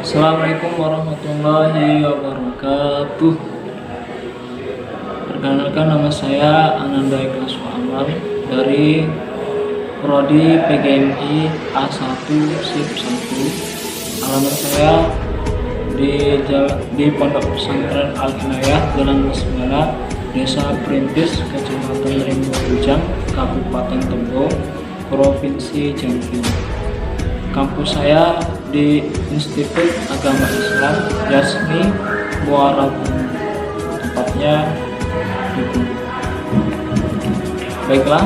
Assalamualaikum warahmatullahi wabarakatuh. Perkenalkan, nama saya Ananda Ikhlas Amal dari Prodi PGMI A1 SIP 1. Alamat saya di Pondok Pesantren Al-Inayah, Jalan Lesmana, Desa Perintis, Kecamatan Rimbo Bujang, Kabupaten Tebo, Provinsi Jambi. Kampus saya di Institut Agama Islam Jasmi Muara Bumi, tempatnya di Bumi. Baiklah,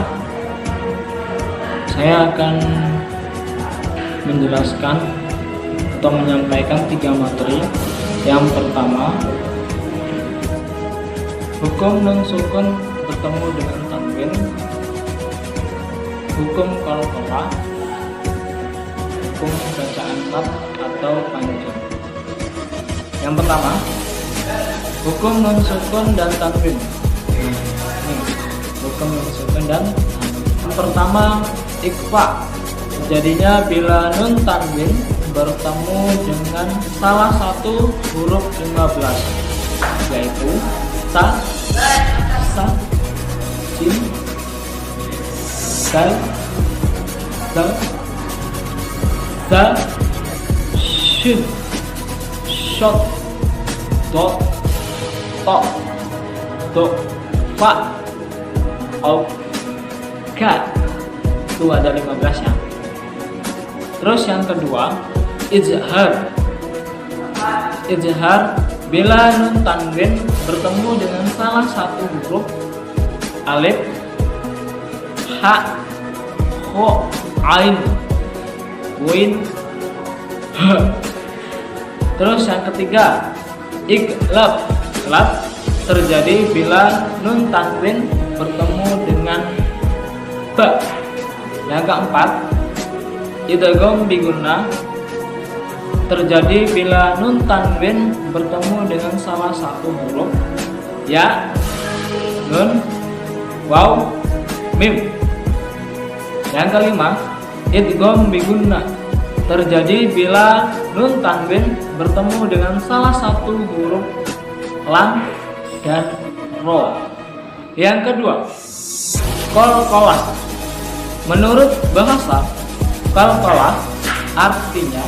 saya akan menjelaskan atau menyampaikan 3 materi. Yang pertama, hukum nun sukun bertemu dengan tanwin, hukum qalqalah, hukum bacaan mat atau panjang. Yang pertama, hukum nun sukun dan tanwin. Hukum nun sukun dan tanwin. Yang pertama, ikhfa. Jadinya bila nun tanwin bertemu dengan salah satu huruf 15, yaitu ta, sa, jim, dal, dal, da, shin, shot, dot, to, do, fa, au, ka. Itu ada 15 ya. Terus yang kedua, izhar. Izhar bila nun tanwin bertemu dengan salah satu huruf alif, ha, kho, ain, win, h. Terus yang ketiga, iqlab. Iqlab terjadi bila nun tanwin bertemu dengan ba. Yang keempat, idgham bigunnah terjadi bila nun tanwin bertemu dengan salah satu huruf ya, nun, waw, mim. Yang kelima, idgham bigunnah terjadi bila nun tanwin bertemu dengan salah satu huruf lam dan ro. Yang kedua, qalqalah. Menurut bahasa, qalqalah artinya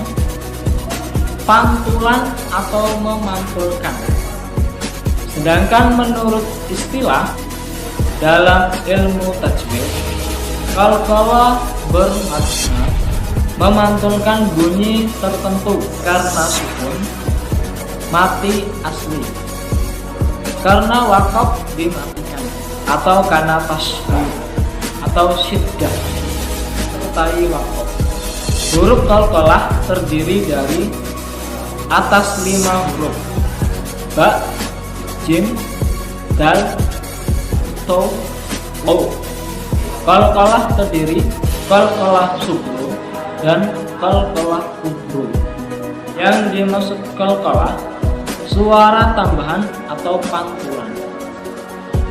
pantulan atau memantulkan. Sedangkan menurut istilah dalam ilmu tajwid, qalqalah bermakna memantulkan bunyi tertentu karena sukun mati asli, karena wakaf dimatikan, atau karena tasydid atau syiddah sertai wakaf. Huruf qalqalah terdiri dari atas 5 huruf: ba, jim, dal, to, o. Qalqalah terdiri qalqalah sugro dan qalqalah kubro. Yang dimaksud qalqalah suara tambahan atau pantulan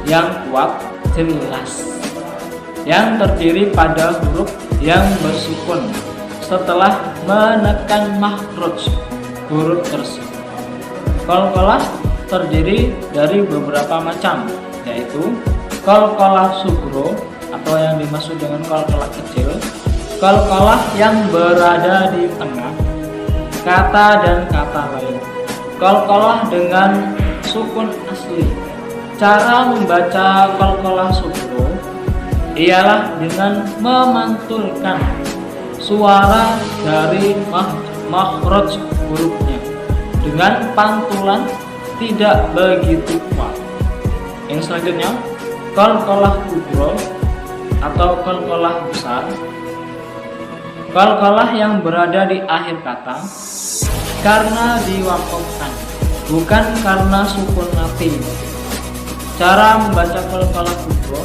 yang kuat, jelas, yang terdiri pada huruf yang bersukun setelah menekan makhraj huruf tersebut. Qalqalah terdiri dari beberapa macam, yaitu qalqalah sugro atau yang dimaksud dengan qalqalah kecil, qalqalah yang berada di tengah kata dan kata lain, qalqalah dengan sukun asli. Cara membaca qalqalah sugro ialah dengan memantulkan suara dari makhraj hurufnya dengan pantulan tidak begitu kuat. Yang selanjutnya, qalqalah kubro atau qalqalah besar. Qalqalah yang berada di akhir kata karena diwakafkan, bukan karena sukun mati. Cara membaca qalqalah kubro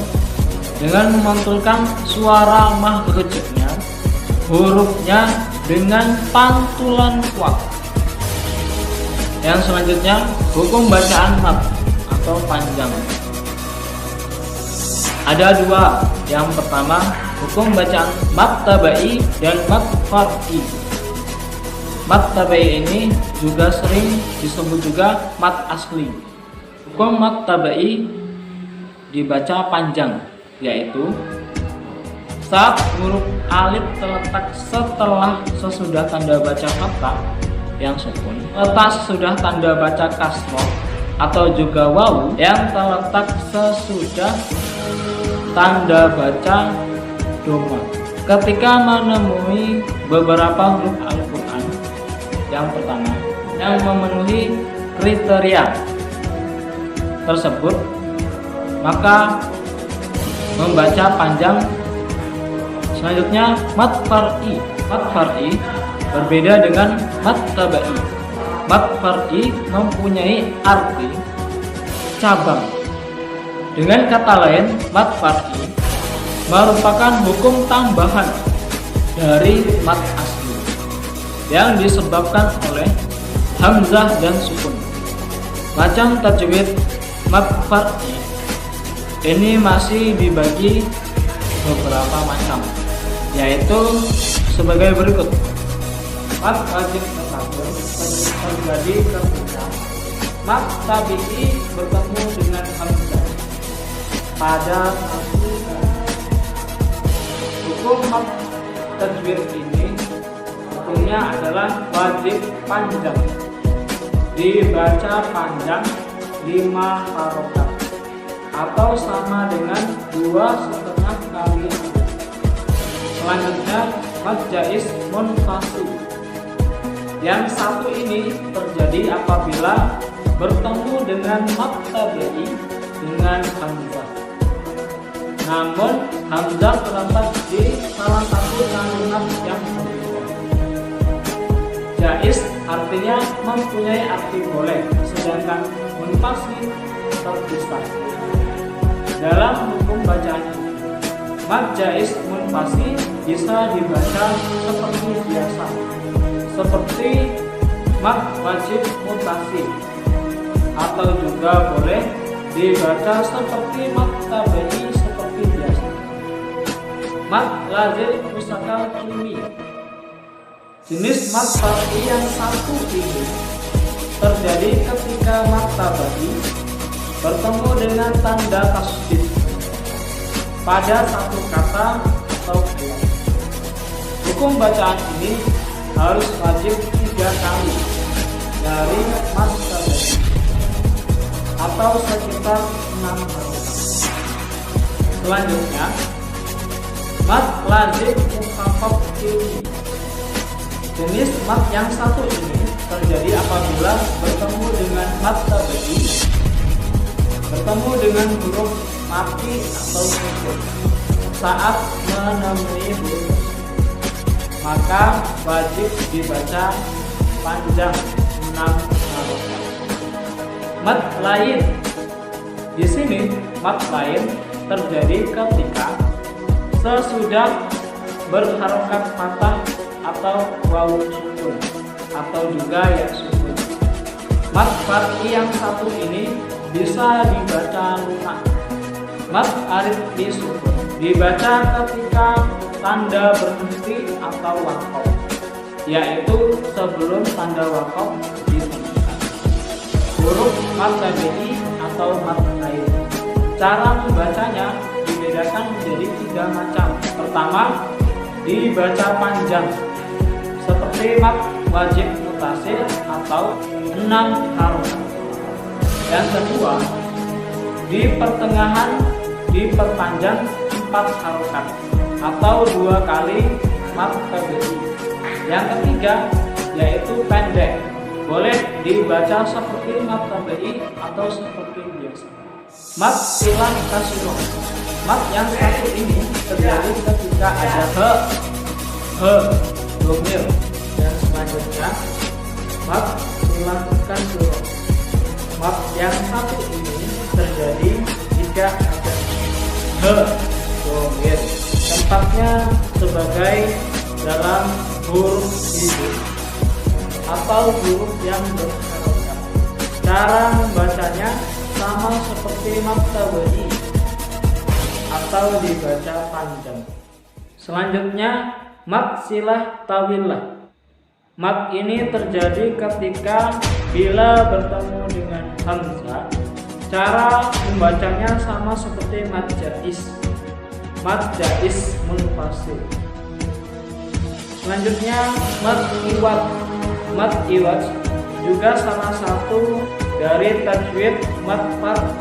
dengan memantulkan suara makhrajnya hurufnya dengan pantulan kuat. Yang selanjutnya, hukum bacaan mat atau panjang. Ada 2. Yang pertama, hukum bacaan mat tabai dan mat far'i. Mad tabai ini juga sering disebut juga mad asli. Hukum mad tabai dibaca panjang, yaitu saat huruf alif terletak setelah sesudah tanda baca fathah yang sukun, letak sesudah tanda baca kasroh atau juga wawu yang terletak sesudah tanda baca doma. Ketika menemui beberapa huruf Al-Quran yang pertama yang memenuhi kriteria tersebut, maka membaca panjang. Selanjutnya mad far'i. Mad far'i berbeda dengan mad tabai. Mad far'i mempunyai arti cabang. Dengan kata lain, mad far'i merupakan hukum tambahan dari mad asli yang disebabkan oleh hamzah dan sukun. Macam tajwid mad far'i ini masih dibagi beberapa macam, yaitu sebagai berikut. Mad wajib mutasir terjadi ketika mad tabi'i bertemu dengan hamzah pada satu kata. Hukum mad tajwid ini hukumnya adalah wajib panjang, dibaca panjang 5 harokat atau sama dengan 2,5 kali. Selanjutnya mad jaiz munfasil. Yang satu ini terjadi apabila bertemu dengan mad tabi'i dengan hamzah, namun hamzah terletak di salah satu kalimat yang berbeda. Jaiz artinya mempunyai arti boleh, sedangkan munfasil terpisah. Dalam hukum bacaan ini, mad jaiz munfasil bisa dibaca seperti biasa, seperti mad wajib mutasil, atau juga boleh dibaca seperti mad tabai seperti biasa. Mad lazim musakal kimi. Jenis mad far'i yang satu ini terjadi ketika mad tabai bertemu dengan tanda tasdid pada satu kata atau bulan. Hukum bacaan ini harus wajib 3 kali dari mad tabai atau sekitar 6 harokat. Selanjutnya mad lazim mukhafaf ini. Jenis mad yang satu ini terjadi apabila bertemu dengan mad tabai bertemu dengan huruf mati atau sukun saat menemui huruf, maka wajib dibaca panjang 6 harokat. Mad lain. Di sini mad lain terjadi ketika sesudah berharokat fathah atau wawu sukun atau juga ya sukun. Mad far'i yang satu ini bisa dibaca lunak. Mad alif di sukun dibaca ketika tanda berhenti atau waqaf, yaitu sebelum tanda waqaf ditentukan. Huruf mad tabi'i atau mad lain. Cara membacanya dibedakan menjadi 3 macam. Pertama, dibaca panjang seperti mad wajib mutasil atau 6 harokat. Yang kedua, di pertengahan diperpanjang 4 harokat atau 2 kali mad tabi'i. Yang ketiga yaitu pendek, boleh dibaca seperti mad tabi'i atau seperti biasa. Mad silah kasroh. Mad yang satu ini terjadi ketika ada domir. Dan selanjutnya mad silah kasroh. Mad yang satu ini terjadi jika ada domir, tempatnya sebagai dalam huruf hidup atau huruf yang berharokat. Cara membacanya sama seperti mad tabai atau dibaca panjang. Selanjutnya mad silah tawilah. Mat ini terjadi ketika bila bertemu dengan hamzah. Cara membacanya sama seperti mad jaiz. Mad jaiz munfasil. Selanjutnya mad iwad. Mad iwad juga salah satu dari tajwid mad fard.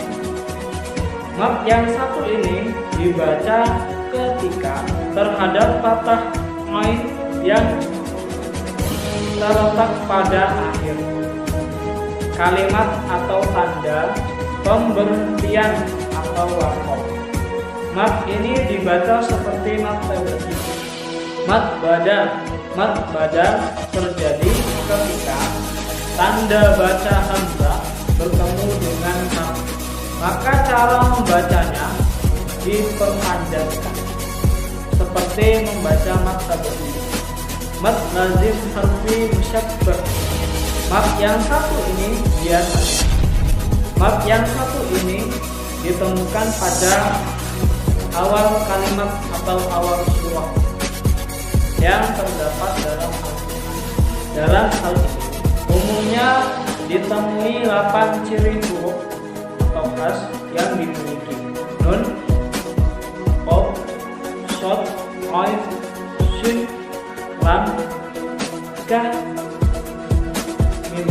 Mad yang satu ini dibaca ketika terhadap patah ain yang terletak pada akhir kalimat atau tanda pemberhentian atau waqaf. Mad ini dibaca seperti mad tabi'i. Mad bada terjadi ketika tanda baca hamzah bertemu dengan ham. Maka cara membacanya diperpanjangkan seperti membaca mad tabi'i. Mad lazim harfi musyabbah. Mad yang satu ini biasanya. Mad yang satu ini ditemukan pada awal kalimat atau awal surah yang terdapat dalam hal ini. Umumnya ditemui 8 ciri huruf atau khas yang dimiliki: nun, qaf, shad, ain, shin, lam, kaf, mim.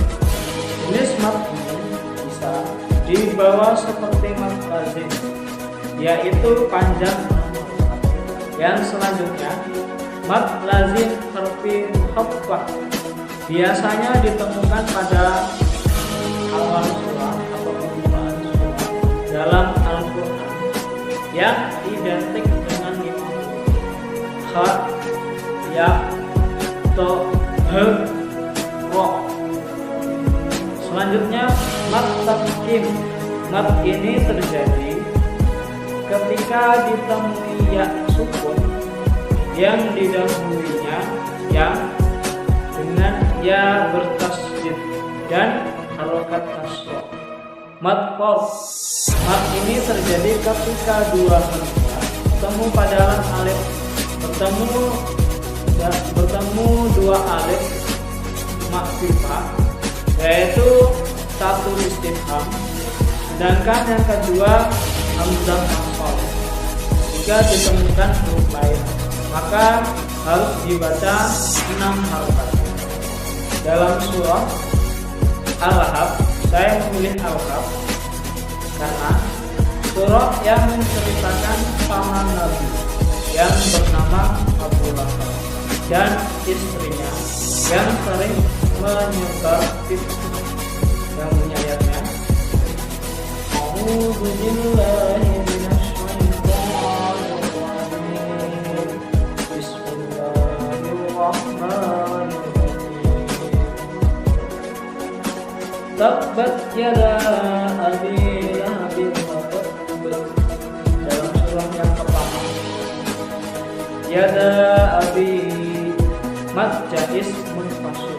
Jenis mad ini bisa dibawa seperti mad lazim, yaitu panjang. Yang selanjutnya mad lazim harfi mukhaffaf biasanya ditemukan pada awal surah atau pembukaan surah dalam Al-Quran yang identik dengan kha, ya, to, he, ro. Selanjutnya mad tafkhim. Mad ini terjadi ketika ditemui ya sukun yang didahulunya ya dengan ya bertasydid dan harokat kasroh. Mad qaf. Mad ini terjadi ketika dua hamzah bertemu pada alif, bertemu dua alif maksifah, yaitu satu istifham, sedangkan yang kedua hamzah qasr. Jika ditemukan huruf lain, maka harus dibaca 6 harokat. Dalam surah Al-Lahab, saya memilih Al-Lahab karena surah yang menceritakan paman Nabi yang bernama Abu Lahab dan istrinya yang sering menyebar fitnah. Yang punya ayatnya, A'udzu billahi minasy syaithanir rajim. Bismillahirrahmanirrahim. Tabbat yada abi lahabin wa tab. Dalam surah yang pertama, yada abi mad jaiz munfasil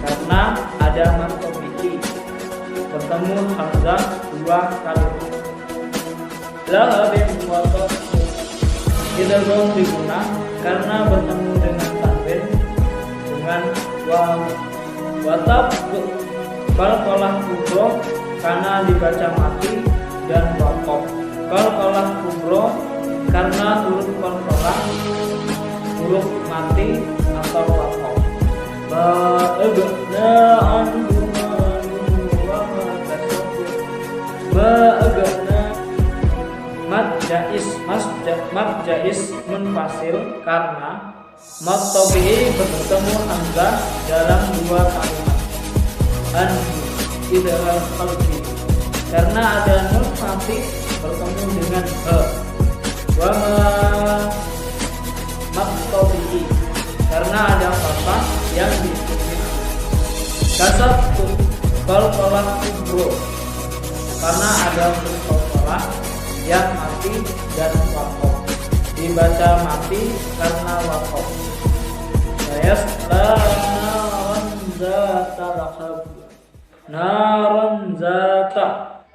karena ada mad tabi'i bertemu hamzah dua kali. Lahabin wa tab tidak boleh diguna karena bertemu dengan tanwin dengan waw. Watab qalqalah kubro karena dibaca mati dan waqaf. Qalqalah kubro karena huruf qalqalah huruf mati atau waqaf. Ba'agna anhu wa ma tasabbu. Ba'agna mad jaiz munfasil karena mad tabi'i bertemu hamzah dalam dua kalimat. An idgham qalbi karena ada nun mati bertemu dengan he. Wa mad tabi'i karena ada fathah yang diikuti. Kasabtu qalqalah kubro karena ada huruf qalqalah yang mati dan waqaf. Dibaca mati karena waqaf. Sayasla naran zata lahab. Naran zata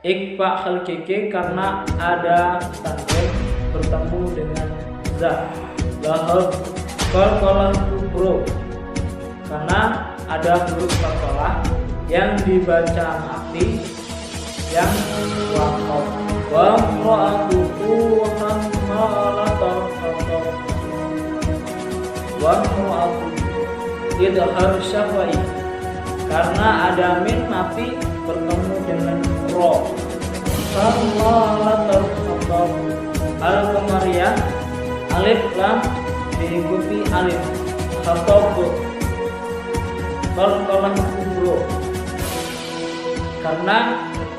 ikfa khalqiki karena ada tanwin bertemu dengan za. Lahab qalqalah kubro karena ada huruf qalqalah yang dibaca mati yang waqaf. Wa imra'atuhu hammalatal hatab. Wa imra'atuhu idhar syafai karena ada min mati bertemu dengan ro. Hammalatal hatab. Al-Qamariyah alif lam diikuti alif. Hatab qalqalah kubro karena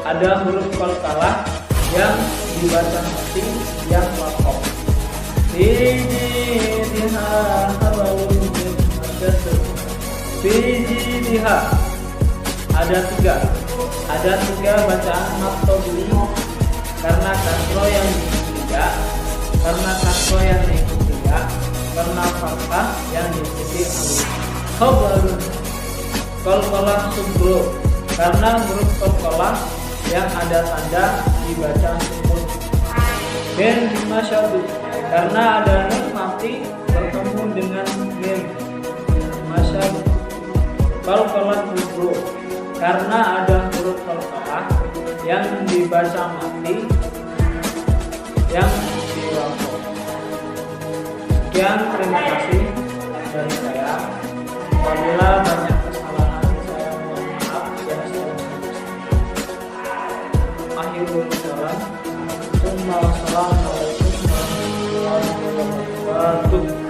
ada huruf qalqalah yang dibaca mati yang waqaf. Fijiha hablum min masad. Fijiha ada tiga bacaan maktubli karena kasro yang diikuti karena fathah yang diikuti alif. Khabarun qalqalah subro karena huruf qalqalah yang ada tanda dibaca sukun. Ben masyadu karena ada nun mati bertemu dengan mim masyadu. Qalqalah subro karena ada huruf qalqalah yang dibaca mati yang diwakaf. Sekian, terima kasih dari saya. Apabila banyak kesalahan saya mohon maaf ya. Akhirul kalam. Wassalamualaikum warahmatullahi wabarakatuh.